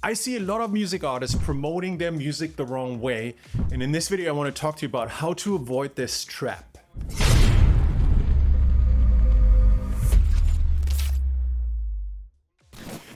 I see a lot of music artists promoting their music the wrong way, and in this video I want to talk to you about how to avoid this trap.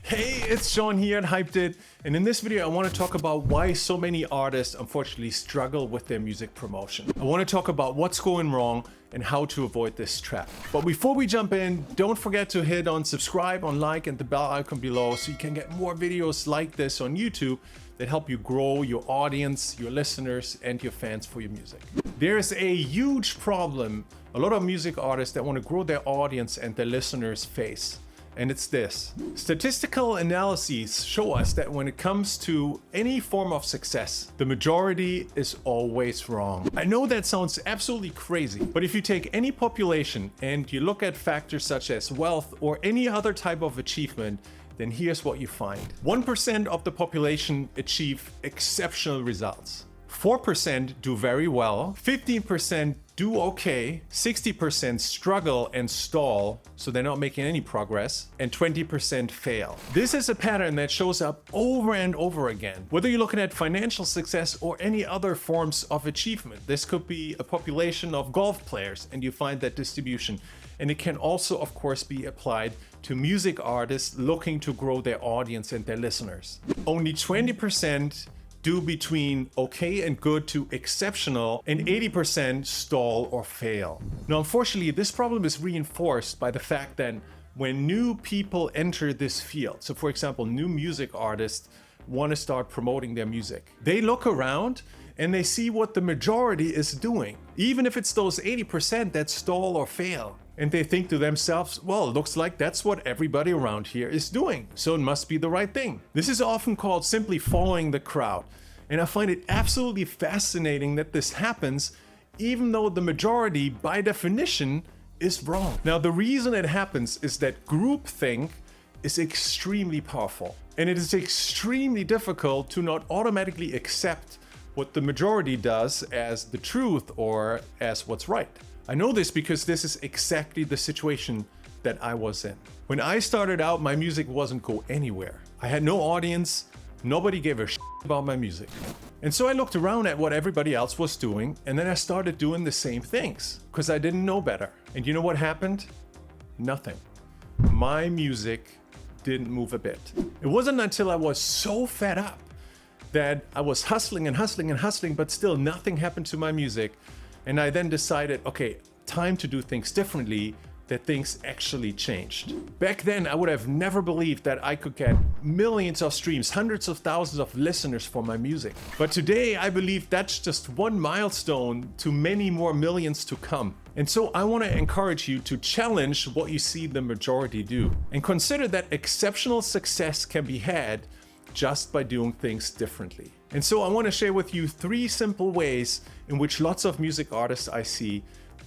Hey, it's Sean here at Hyped It, and in this video I want to talk about why so many artists unfortunately struggle with their music promotion. I want to talk about what's going wrong and how to avoid this trap. But before we jump in, don't forget to hit on subscribe, on like, and the bell icon below so you can get more videos like this on YouTube that help you grow your audience, your listeners, and your fans for your music. There's a huge problem a lot of music artists that want to grow their audience and their listeners face. And it's this. Statistical analyses show us that when it comes to any form of success, the majority is always wrong. I know that sounds absolutely crazy, but if you take any population and you look at factors such as wealth or any other type of achievement, then here's what you find. 1% of the population achieve exceptional results. 4% do very well, 15% do okay, 60% struggle and stall, so they're not making any progress, and 20% fail. This is a pattern that shows up over and over again. Whether you're looking at financial success or any other forms of achievement, this could be a population of golf players and you find that distribution. And it can also, of course, be applied to music artists looking to grow their audience and their listeners. Only 20% do between okay and good to exceptional, and 80% stall or fail. Now, unfortunately, this problem is reinforced by the fact that when new people enter this field, so for example, new music artists want to start promoting their music, they look around and they see what the majority is doing, even if it's those 80% that stall or fail. And they think to themselves, well, it looks like that's what everybody around here is doing, so it must be the right thing. This is often called simply following the crowd. And I find it absolutely fascinating that this happens, even though the majority, by definition, is wrong. Now, the reason it happens is that groupthink is extremely powerful. And it is extremely difficult to not automatically accept what the majority does as the truth or as what's right. I know this because this is exactly the situation that I was in. When I started out, my music wasn't go anywhere. I had no audience, nobody gave a shit about my music. And so I looked around at what everybody else was doing, and then I started doing the same things because I didn't know better. And you know what happened? Nothing. My music didn't move a bit. It wasn't until I was so fed up that I was hustling and hustling and hustling, but still nothing happened to my music. And I then decided, okay, time to do things differently, that things actually changed. Back then, I would have never believed that I could get millions of streams, hundreds of thousands of listeners for my music. But today, I believe that's just one milestone to many more millions to come. And so I want to encourage you to challenge what you see the majority do. And consider that exceptional success can be had just by doing things differently. And so I want to share with you 3 simple ways in which lots of music artists I see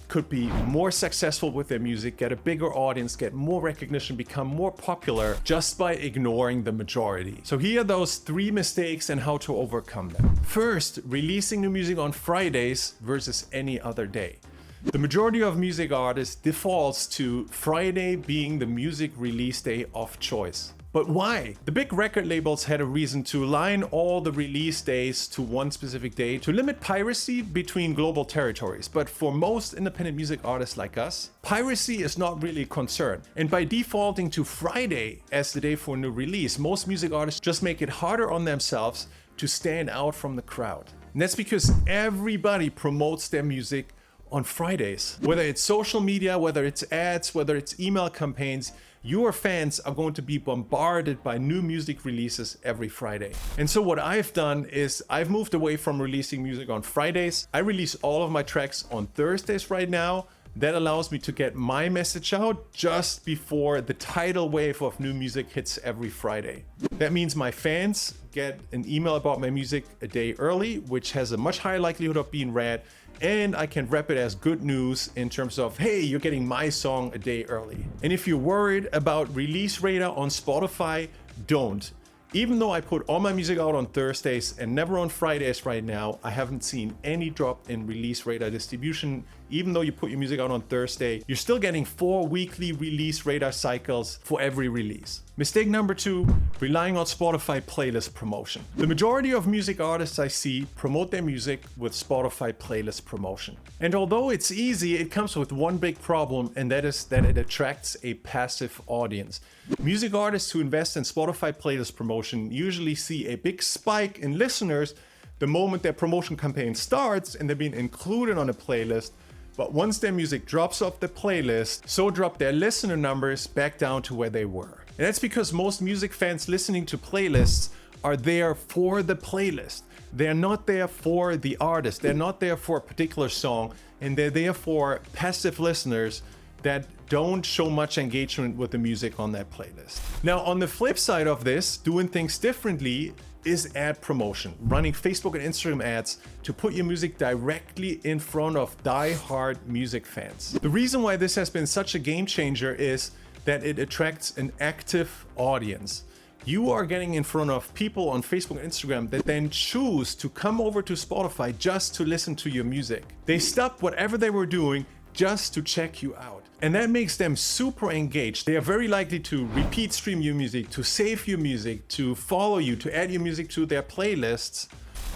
could be more successful with their music, get a bigger audience, get more recognition, become more popular just by ignoring the majority. So here are those 3 mistakes and how to overcome them. First, releasing new music on Fridays versus any other day. The majority of music artists defaults to Friday being the music release day of choice. But why? The big record labels had a reason to align all the release days to one specific day to limit piracy between global territories. But for most independent music artists like us, piracy is not really a concern. And by defaulting to Friday as the day for a new release, most music artists just make it harder on themselves to stand out from the crowd. And that's because everybody promotes their music on Fridays. Whether it's social media, whether it's ads, whether it's email campaigns, your fans are going to be bombarded by new music releases every Friday. And so what I've done is I've moved away from releasing music on Fridays. I release all of my tracks on Thursdays right now. That allows me to get my message out just before the tidal wave of new music hits every Friday. That means my fans get an email about my music a day early, which has a much higher likelihood of being read, and I can wrap it as good news in terms of, hey, you're getting my song a day early. And if you're worried about release radar on Spotify, don't. Even though I put all my music out on Thursdays and never on Fridays right now, I haven't seen any drop in release radar distribution, even though you put your music out on Thursday, you're still getting 4 weekly release radar cycles for every release. Mistake number 2, relying on Spotify playlist promotion. The majority of music artists I see promote their music with Spotify playlist promotion. And although it's easy, it comes with one big problem, and that is that it attracts a passive audience. Music artists who invest in Spotify playlist promotion usually see a big spike in listeners the moment their promotion campaign starts and they're being included on a playlist. But once their music drops off the playlist, so drop their listener numbers back down to where they were. And that's because most music fans listening to playlists are there for the playlist. They're not there for the artist. They're not there for a particular song, and they're there for passive listeners that don't show much engagement with the music on that playlist. Now, on the flip side of this, doing things differently is ad promotion, running Facebook and Instagram ads to put your music directly in front of die-hard music fans. The reason why this has been such a game changer is that it attracts an active audience. You are getting in front of people on Facebook and Instagram that then choose to come over to Spotify just to listen to your music. They stop whatever they were doing just to check you out. And that makes them super engaged. They are very likely to repeat stream your music, to save your music, to follow you, to add your music to their playlists,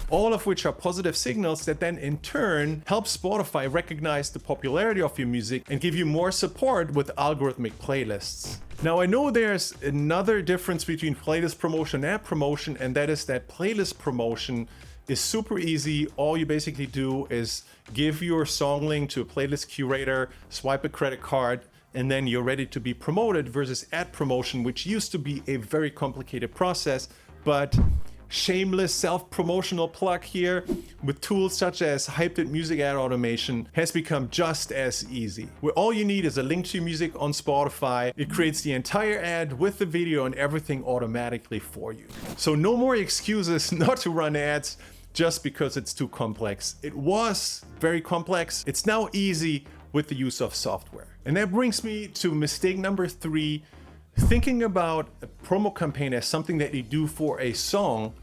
all of which are positive signals that then in turn help Spotify recognize the popularity of your music and give you more support with algorithmic playlists. Now, I know there's another difference between playlist promotion and app promotion, and that is that playlist promotion is super easy. All you basically do is give your song link to a playlist curator, swipe a credit card, and then you're ready to be promoted, versus ad promotion, which used to be a very complicated process. But shameless self-promotional plug here, with tools such as Hyped Music Ad Automation has become just as easy. Where all you need is a link to your music on Spotify. It creates the entire ad with the video and everything automatically for you. So no more excuses not to run ads just because it's too complex. It was very complex. It's now easy with the use of software. And that brings me to mistake number 3, thinking about a promo campaign as something that you do for a song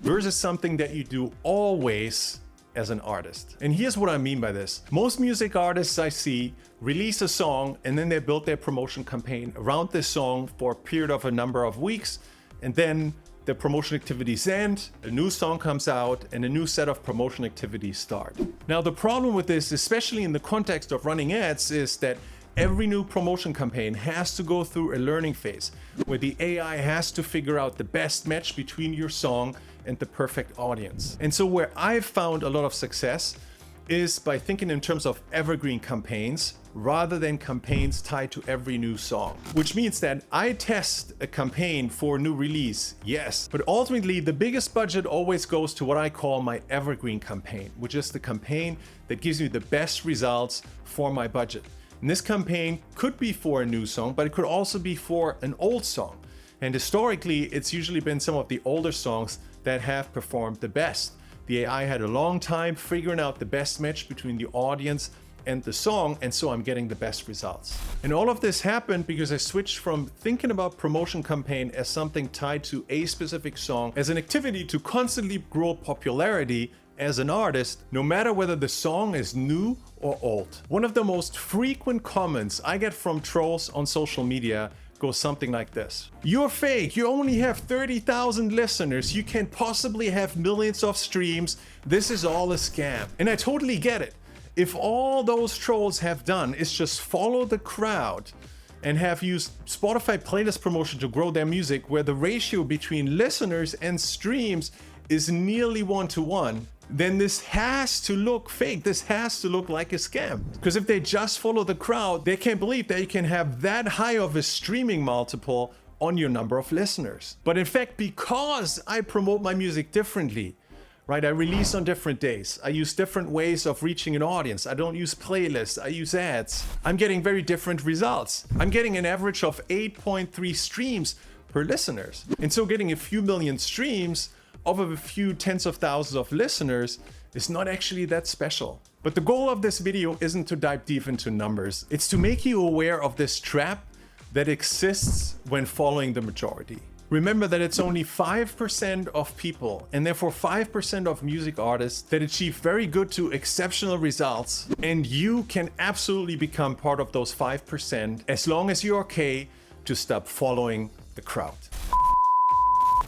versus something that you do always as an artist. And here's what I mean by this. Most music artists I see release a song and then they build their promotion campaign around this song for a period of a number of weeks, and then the promotion activities end, a new song comes out, and a new set of promotion activities start. Now, the problem with this, especially in the context of running ads, is that every new promotion campaign has to go through a learning phase where the AI has to figure out the best match between your song and the perfect audience. And so where I've found a lot of success is by thinking in terms of evergreen campaigns rather than campaigns tied to every new song. Which means that I test a campaign for a new release, yes, but ultimately the biggest budget always goes to what I call my evergreen campaign, which is the campaign that gives me the best results for my budget. And this campaign could be for a new song, but it could also be for an old song. And historically, it's usually been some of the older songs that have performed the best. The AI had a long time figuring out the best match between the audience and the song, and so I'm getting the best results. And all of this happened because I switched from thinking about promotion campaign as something tied to a specific song, as an activity to constantly grow popularity as an artist, no matter whether the song is new or old. One of the most frequent comments I get from trolls on social media goes something like this: "You're fake, you only have 30,000 listeners, you can't possibly have millions of streams, this is all a scam." And I totally get it. If all those trolls have done is just follow the crowd and have used Spotify playlist promotion to grow their music, where the ratio between listeners and streams is nearly 1-to-1, then this has to look fake. This has to look like a scam. Because if they just follow the crowd, they can't believe that you can have that high of a streaming multiple on your number of listeners. But in fact, because I promote my music differently, right? I release on different days. I use different ways of reaching an audience. I don't use playlists, I use ads. I'm getting very different results. I'm getting an average of 8.3 streams per listeners. And so getting a few million streams off of a few tens of thousands of listeners is not actually that special. But the goal of this video isn't to dive deep into numbers. It's to make you aware of this trap that exists when following the majority. Remember that it's only 5% of people, and therefore 5% of music artists, that achieve very good to exceptional results. And you can absolutely become part of those 5% as long as you're okay to stop following the crowd.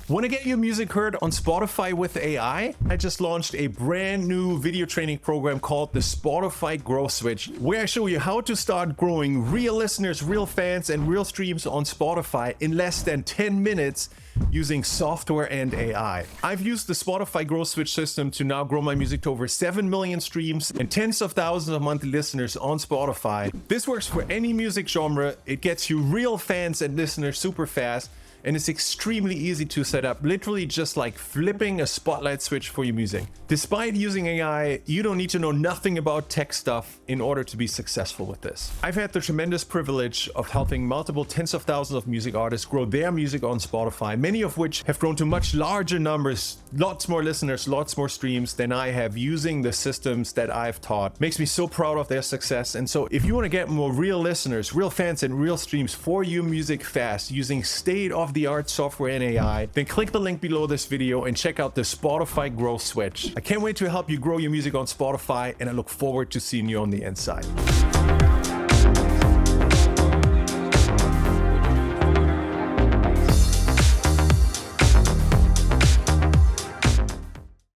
Want to get your music heard on Spotify with AI? I just launched a brand new video training program called the Spotify Growth Switch, where I show you how to start growing real listeners, real fans, and real streams on Spotify in less than 10 minutes using software and AI. I've used the Spotify Growth Switch system to now grow my music to over 7 million streams and tens of thousands of monthly listeners on Spotify. This works for any music genre. It gets you real fans and listeners super fast, and it's extremely easy to set up, literally just like flipping a spotlight switch for your music. Despite using AI, you don't need to know nothing about tech stuff in order to be successful with this. I've had the tremendous privilege of helping multiple tens of thousands of music artists grow their music on Spotify, many of which have grown to much larger numbers, lots more listeners, lots more streams than I have using the systems that I've taught. Makes me so proud of their success. And so if you want to get more real listeners, real fans, and real streams for your music fast using state-of-the-art software and AI, then click the link below this video and check out the Spotify Growth Switch. I can't wait to help you grow your music on Spotify, and I look forward to seeing you on the inside.